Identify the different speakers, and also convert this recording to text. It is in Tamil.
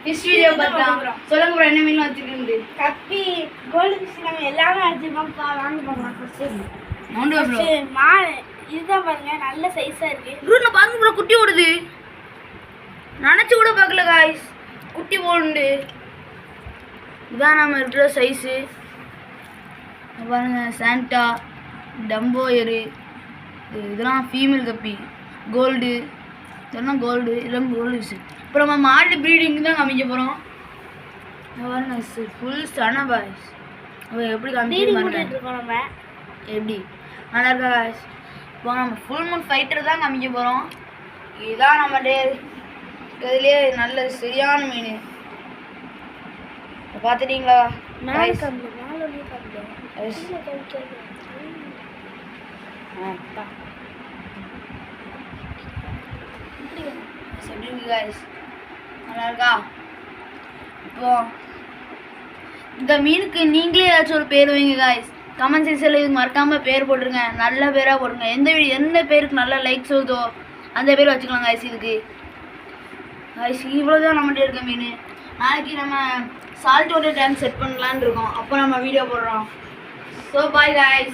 Speaker 1: ஃபிஷ் வீடியோ பார்க்கலாம். சொல்லுங்க ப்ரோ என்ன மீன் வச்சிருக்கு?
Speaker 2: கப்பி, கோல்டு ஃபிஷ் நம்ம எல்லாமே வச்சிருக்கோம்ப்பா. வாங்க பார்க்கலாம் ஃபர்ஸ்ட்.
Speaker 1: நோண்டு ப்ரோ.
Speaker 2: இதுதான் பாருங்க நல்ல சைஸா இருக்கு.
Speaker 1: ப்ரோ நான் பாருங்க ப்ரோ குட்டி ஓடுது. நினைச்சு கூட பார்க்கல गाइस. குட்டி ஓடுது. இதான் நம்ம இருக்கிற சைஸ். பாருங்க சாண்டா, டம்போயர், இதெல்லாம் ஃபீமேல் கப்பி, கோல்டு, இதெல்லாம் கோல்டு, இதெல்லாம் கோல்டு ஃபிஷ். இப்போ நம்ம மாடு ப்ரீடிங் தான் காமிக்க போகிறோம். பாருங்க ஃபுல் சன பாய்ஸ். எப்படி
Speaker 2: காமிக்க
Speaker 1: எப்படி நல்லா இருக்கா guys? இப்போ நம்ம ஃபுல் மூன் ஃபைட்டர் தான் காமிக்க போகிறோம். இதுதான் நம்ம இதுலேயே நல்ல சரியான மீன். பார்த்துட்டீங்களா? நல்லா இருக்கா? இப்போ இந்த மீனுக்கு நீங்களே ஏதாச்சும் ஒரு பேர் வைங்க guys. கமெண்ட் செக்ஷனில் இதுக்கு மறக்காமல் பேர் போட்டுருங்க. நல்ல பேராக போட்டுருங்க. எந்த பேருக்கு நல்ல லைக்ஸ் வருதோ அந்த பேர் வச்சுக்கலாம் guys. இதுக்கு guys இவ்வளோதான் நம்மகிட்ட இருக்க மீன். நாளைக்கு நம்ம சால்ட் வாட்டர் டேங்க் செட் பண்ணலான்னு இருக்கோம். அப்போ நம்ம வீடியோ போடுறோம். So bye guys.